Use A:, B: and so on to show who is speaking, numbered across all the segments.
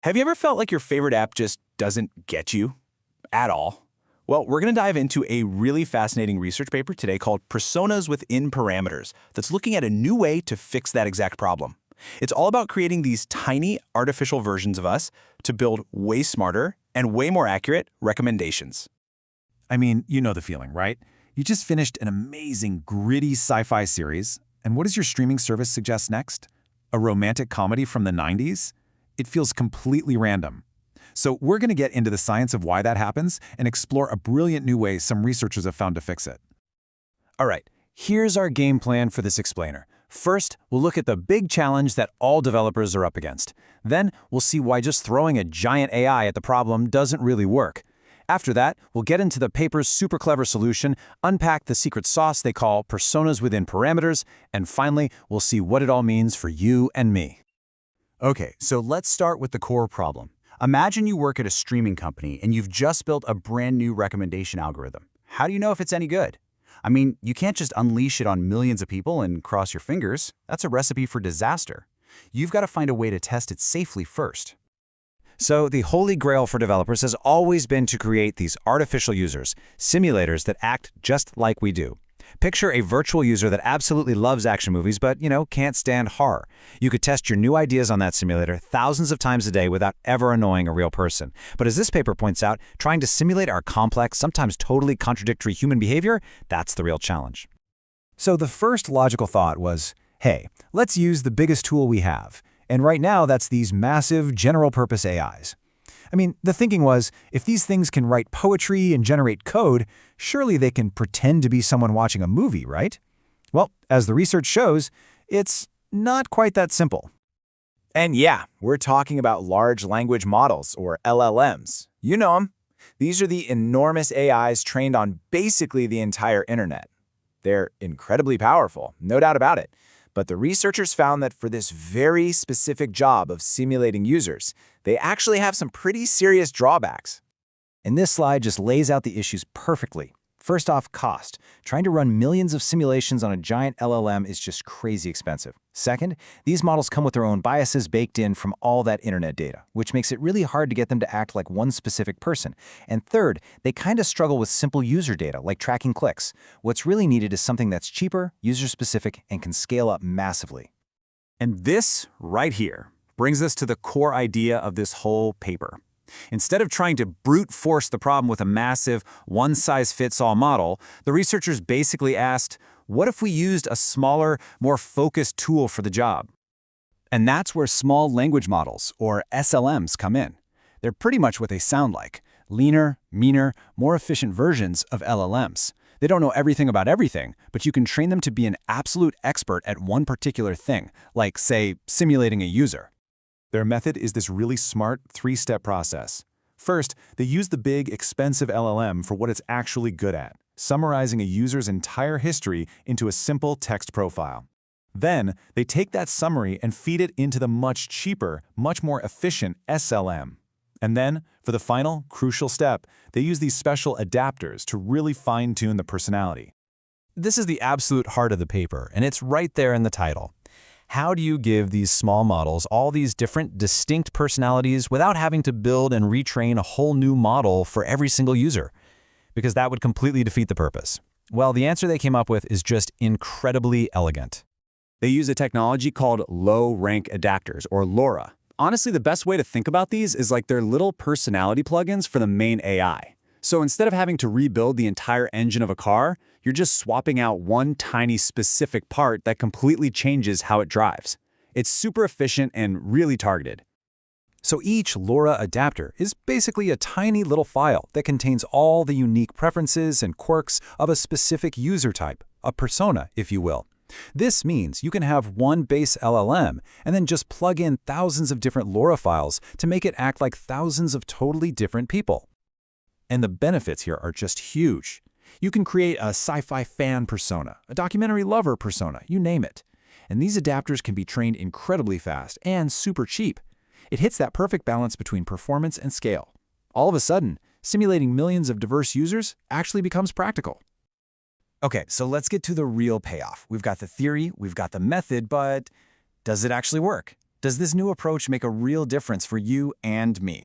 A: Have you ever felt like your favorite app just doesn't get you at all? Well, we're going to dive into a really fascinating research paper today called Personas Within Parameters that's looking at a new way to fix that exact problem. It's all about creating these tiny artificial versions of us to build way smarter and way more accurate recommendations.
B: I mean, you know the feeling, right? You just finished an amazing, gritty sci-fi series, and what does your streaming service suggest next? A romantic comedy from the 90s? It feels completely random. So we're going to get into the science of why that happens and explore a brilliant new way some researchers have found to fix it.
C: All right, here's our game plan for this explainer. First, we'll look at the big challenge that all developers are up against. Then, we'll see why just throwing a giant AI at the problem doesn't really work. After that, we'll get into the paper's super clever solution, unpack the secret sauce they call personas within parameters, and finally, we'll see what it all means for you and me.
D: Okay, so let's start with the core problem. Imagine you work at a streaming company and you've just built a brand new recommendation algorithm. How do you know if it's any good? I mean, you can't just unleash it on millions of people and cross your fingers. That's a recipe for disaster. You've got to find a way to test it safely first.
C: So the holy grail for developers has always been to create these artificial users, simulators that act just like we do. Picture a virtual user that absolutely loves action movies but, can't stand horror. You could test your new ideas on that simulator thousands of times a day without ever annoying a real person. But as this paper points out, trying to simulate our complex, sometimes totally contradictory human behavior, that's the real challenge.
B: So the first logical thought was, hey, let's use the biggest tool we have. And right now, that's these massive general-purpose AIs. I mean, the thinking was, if these things can write poetry and generate code, surely they can pretend to be someone watching a movie, right? Well, as the research shows, it's not quite that simple.
A: And yeah, we're talking about large language models, or LLMs. You know them. These are the enormous AIs trained on basically the entire internet. They're incredibly powerful, no doubt about it. But the researchers found that for this very specific job of simulating users, they actually have some pretty serious drawbacks.
C: And this slide just lays out the issues perfectly. First off, cost. Trying to run millions of simulations on a giant LLM is just crazy expensive. Second, these models come with their own biases baked in from all that internet data, which makes it really hard to get them to act like one specific person. And third, they kind of struggle with simple user data, like tracking clicks. What's really needed is something that's cheaper, user-specific, and can scale up massively.
D: And this, right here, brings us to the core idea of this whole paper. Instead of trying to brute force the problem with a massive, one-size-fits-all model, the researchers basically asked, what if we used a smaller, more focused tool for the job?
C: And that's where small language models, or SLMs, come in. They're pretty much what they sound like: leaner, meaner, more efficient versions of LLMs. They don't know everything about everything, but you can train them to be an absolute expert at one particular thing, like, say, simulating a user.
B: Their method is this really smart three-step process. First, they use the big, expensive LLM for what it's actually good at, summarizing a user's entire history into a simple text profile. Then, they take that summary and feed it into the much cheaper, much more efficient SLM. And then, for the final, crucial step, they use these special adapters to really fine-tune the personality.
C: This is the absolute heart of the paper, and it's right there in the title. How do you give these small models all these different, distinct personalities without having to build and retrain a whole new model for every single user? Because that would completely defeat the purpose. Well, the answer they came up with is just incredibly elegant.
D: They use a technology called low-rank adapters, or LoRA. Honestly, the best way to think about these is like they're little personality plugins for the main AI. So instead of having to rebuild the entire engine of a car, you're just swapping out one tiny specific part that completely changes how it drives. It's super efficient and really targeted.
C: So each LoRA adapter is basically a tiny little file that contains all the unique preferences and quirks of a specific user type, a persona, if you will. This means you can have one base LLM and then just plug in thousands of different LoRA files to make it act like thousands of totally different people. And the benefits here are just huge. You can create a sci-fi fan persona, a documentary lover persona, you name it. And these adapters can be trained incredibly fast and super cheap. It hits that perfect balance between performance and scale. All of a sudden, simulating millions of diverse users actually becomes practical. Okay, so let's get to the real payoff. We've got the theory, we've got the method, but does it actually work?
A: Does this new approach make a real difference for you and me?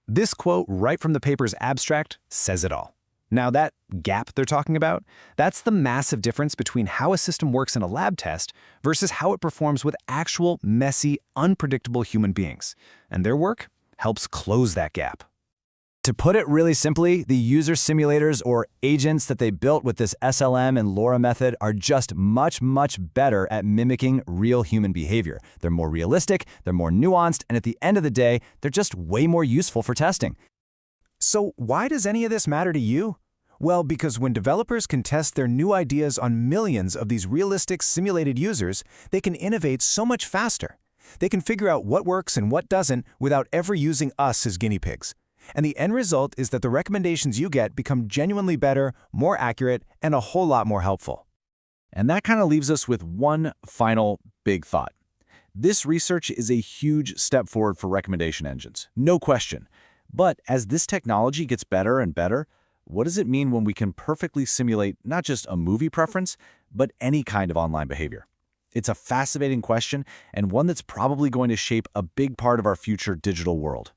B: This quote right from the paper's abstract says it all. Now that gap they're talking about, that's the massive difference between how a system works in a lab test versus how it performs with actual, messy, unpredictable human beings. And their work helps close that gap.
A: To put it really simply, the user simulators or agents that they built with this SLM and LoRA method are just much, much better at mimicking real human behavior. They're more realistic, they're more nuanced, and at the end of the day, they're just way more useful for testing. So why does any of this matter to you? Well, because when developers can test their new ideas on millions of these realistic simulated users, they can innovate so much faster. They can figure out what works and what doesn't without ever using us as guinea pigs. And the end result is that the recommendations you get become genuinely better, more accurate, and a whole lot more helpful.
E: And that kind of leaves us with one final big thought. This research is a huge step forward for recommendation engines, no question. But as this technology gets better and better, what does it mean when we can perfectly simulate not just a movie preference, but any kind of online behavior? It's a fascinating question and one that's probably going to shape a big part of our future digital world.